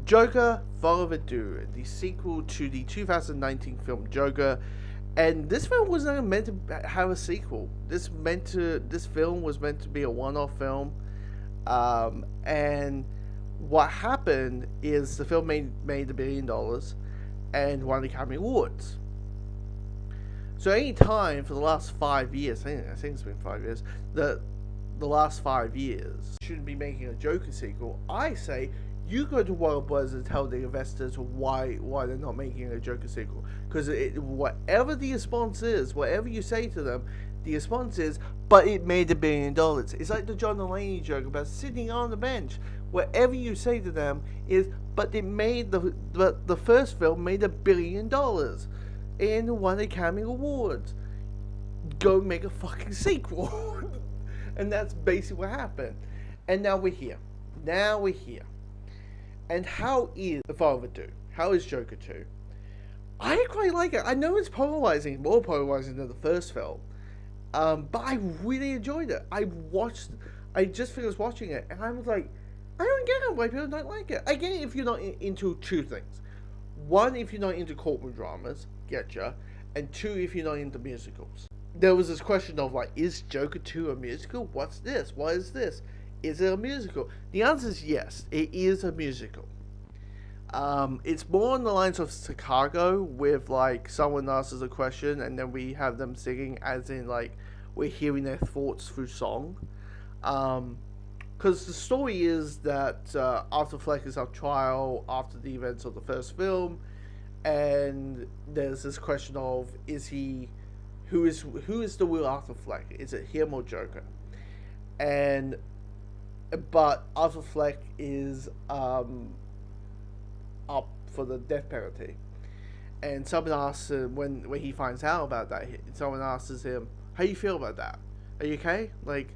Joker, Folie, Deux, the sequel to the 2019 film Joker, and this film wasn't meant to have a sequel. This film was meant to be a one-off film, and what happened is the film made $1 billion and won the Academy Awards. So any time for the last 5 years, I think it's been 5 years, the last 5 years shouldn't be making a Joker sequel. I say you go to Warner Bros. And tell the investors why they're not making a Joker sequel. Because whatever the response is, whatever you say to them, the response is, but it made $1 billion. It's like the John Mulaney joke about sitting on the bench. Whatever you say to them is, but it made the first film made $1 billion and won Academy Awards. Go make a fucking sequel. And that's basically what happened. And now we're here. And how is Folie Deux? How is Joker 2? I quite like it. I know it's polarizing, more polarizing than the first film. But I really enjoyed it. I just finished watching it, and I was like, I don't get it why people don't like it. I get it if you're not into two things. One, if you're not into courtroom dramas, getcha. And two, if you're not into musicals. There was this question of like, is Joker 2 a musical? What's this? What is this? Is it a musical? The answer is yes, it is a musical. It's more on the lines of Chicago, with like someone asks a question and then we have them singing, as in like we're hearing their thoughts through song. Because the story is that Arthur Fleck is on trial after the events of the first film, and there's this question of who is the real Arthur Fleck? Is it him or Joker? But Arthur Fleck is up for the death penalty, and someone asks him when he finds out about that. Someone asks him, "How do you feel about that? Are you okay? Like,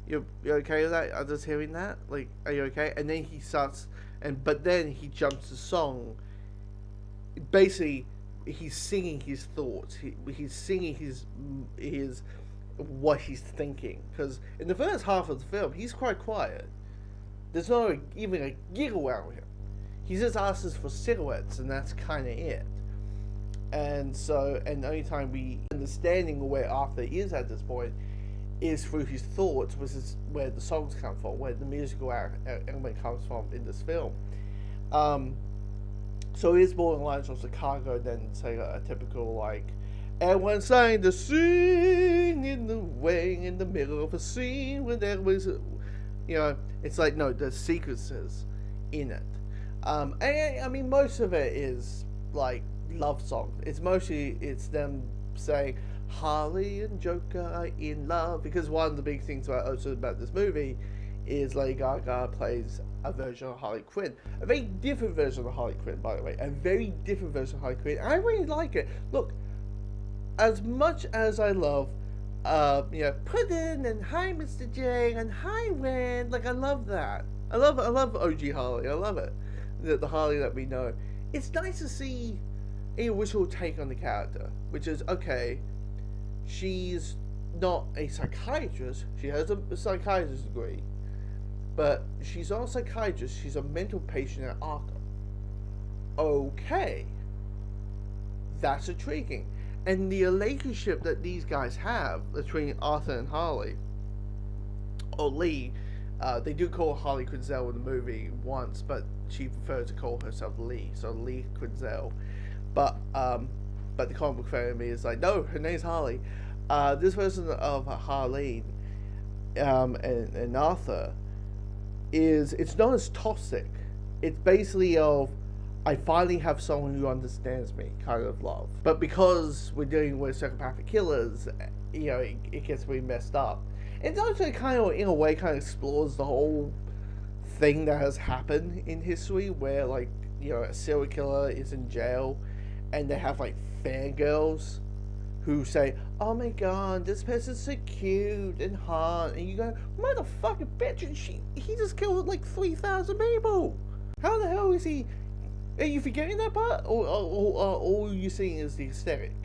you're okay with that? I'm just hearing that. Like, are you okay?" And then he starts, but then he jumps to song. Basically, he's singing his thoughts. He's singing his what he's thinking. Because in the first half of the film, he's quite quiet. There's not even a giggle out of him. He just asks for silhouettes, and that's kind of it. And the only time we understanding where Arthur is at this point is through his thoughts, which is where the songs come from, where the musical element comes from in this film. So it is more in lines of Chicago than, say, a typical, like, everyone starting to sing in the middle of a scene when there was, it's like, no, there's sequences in it. I mean, most of it is, like, love songs. It's them saying, Harley and Joker are in love, because one of the big things about this movie is Lady Gaga plays a version of Harley Quinn. A very different version of Harley Quinn, by the way. A very different version of Harley Quinn. I really like it. Look, as much as I love, Puddin' and hi Mr. J and hi Ren, like, I love that. I love OG Harley. I love it. The Harley that we know. It's nice to see a original take on the character, which is, okay, she's not a psychiatrist. She has a psychiatrist degree. But she's not a psychiatrist, she's a mental patient at Arkham. Okay. That's intriguing. And the relationship that these guys have between Arthur and Harley, or Lee, they do call Harley Quinzel in the movie once, but she prefers to call herself Lee, so Lee Quinzel. But the comic book fan of me is like, no, her name's Harley. This version of Harley and Arthur it's not as toxic. It's basically I finally have someone who understands me kind of love. But because we're dealing with psychopathic killers, it gets really messed up. It's also kind of, in a way, kind of explores the whole thing that has happened in history where, like, a serial killer is in jail and they have, like, fangirls who say, oh my god, this person's so cute and hot, and you go, motherfucking bitch, and he just killed like 3,000 people. How the hell is he? Are you forgetting that part? Or all you're seeing is the aesthetic?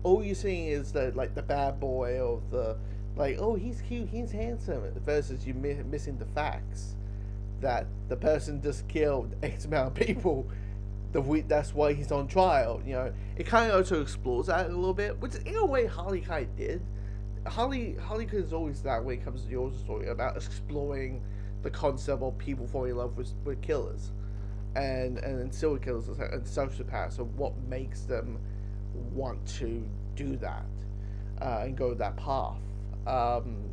All you're seeing is the bad boy of the, like, oh, he's cute, he's handsome, versus you missing the facts that the person just killed X amount of people. That's why he's on trial. It kind of also explores that a little bit, which in a way Harley kind of did. Harley Quinn is always that when it comes to the origin story, about exploring the concept of people falling in love with killers, and serial killers and sociopaths, and what makes them want to do that, and go that path, and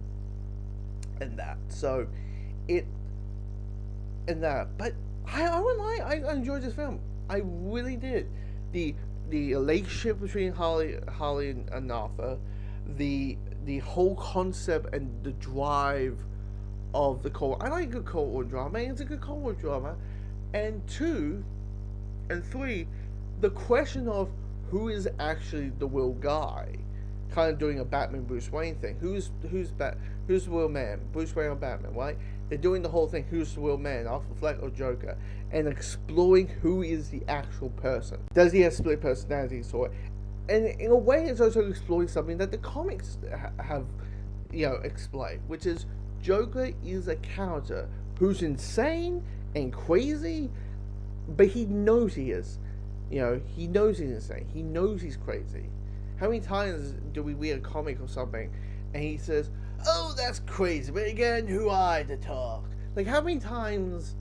that. So it and that, but I wouldn't lie, I enjoyed this film. I really did. The relationship between Harley and Arthur, the whole concept and the drive of the court. I like a good courtroom drama. It's a good courtroom drama. And 2 and 3, the question of who is actually the real guy, kind of doing a Batman Bruce Wayne thing. Who's the real man? Bruce Wayne or Batman, right? They're doing the whole thing. Who's the real man? Arthur Fleck or Joker? And exploring who is the actual person. Does he have split personalities or? And in a way, it's also exploring something that the comics have, explained, which is Joker is a character who's insane and crazy, but he knows he is. He knows he's insane. He knows he's crazy. How many times do we read a comic or something, and he says, "Oh, that's crazy, but again, who am I to talk?" Like, how many times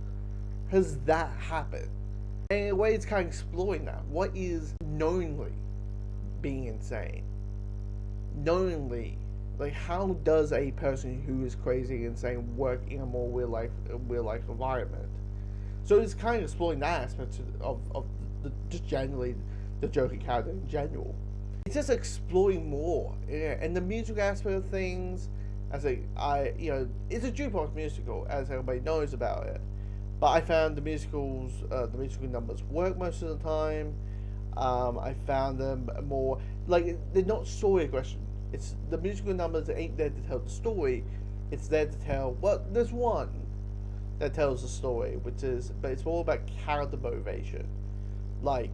has that happened? And in a way, it's kind of exploring that. What is knowingly being insane? Knowingly, like, how does a person who is crazy and insane work in a more real life environment? So it's kind of exploring that aspect of just generally the Joker character in general. It's just exploring more, and the musical aspect of things. It's a jukebox musical, as everybody knows about it. But I found the musical numbers work most of the time. I found them more like they're not story aggression. It's the musical numbers ain't there to tell the story. It's there to tell. Well, there's one that tells the story, but it's more about character motivation. Like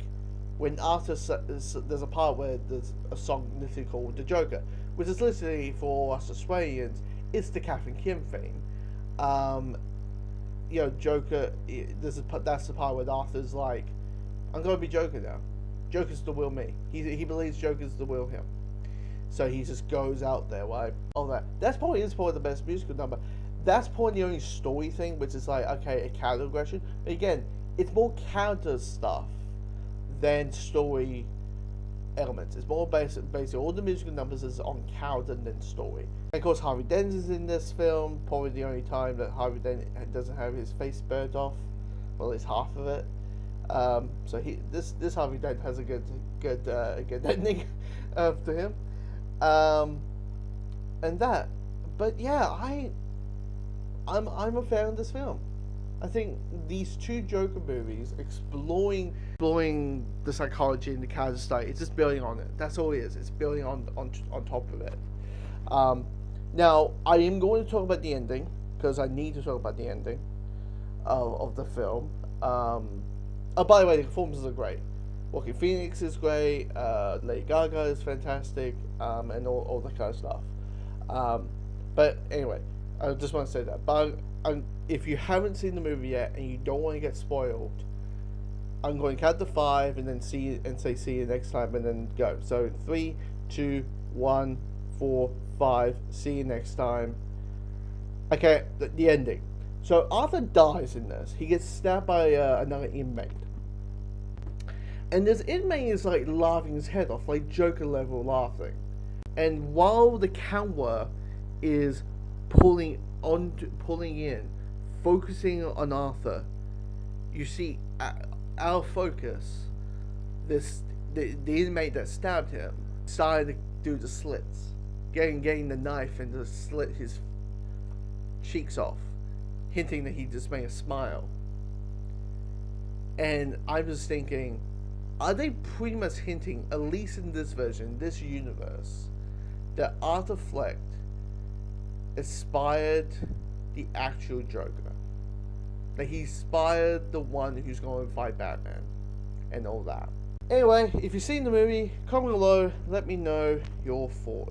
when after there's a part where there's a song literally called "The Joker," which is literally for us Australians, it's the Catherine Kim theme. Joker. That's the part where Arthur's like, "I'm gonna be Joker now. Joker's the real me." He believes Joker's the real him. So he just goes out there, right? All that. That's probably the best musical number. That's probably the only story thing, which is like, okay, a character aggression. But again, it's more character stuff than story elements. It's more basically all the musical numbers is on character than story. And of course, Harvey Dent is in this film. Probably the only time that Harvey Dent doesn't have his face burnt off. Well, at least half of it. So this Harvey Dent has a good ending to him. And that, but yeah, I'm a fan of this film. I think these 2 Joker movies exploring the psychology and the character study, it's just building on it. That's all it is. It's building on top of it. Now I am going to talk about the ending because I need to talk about the ending of the film. Oh, by the way, the performances are great. Joaquin Phoenix is great. Lady Gaga is fantastic, and all that kind of stuff. But anyway, I just want to say that. But if you haven't seen the movie yet and you don't want to get spoiled, I'm going to count to 5 and then see you next time and then go. So 3, 2, 1, 4, 5. See you next time. Okay, the ending. So Arthur dies in this. He gets stabbed by another inmate. And this inmate is like laughing his head off, like Joker level laughing. And while the camera is pulling in, focusing on Arthur, you see our focus, the inmate that stabbed him started to do the slits, getting the knife and to slit his cheeks off, hinting that he just made a smile. And I was thinking, are they pretty much hinting, at least in this version, this universe, that Arthur Fleck inspired the actual Joker? That he inspired the one who's going to fight Batman and all that. Anyway, if you've seen the movie, comment below, let me know your thoughts.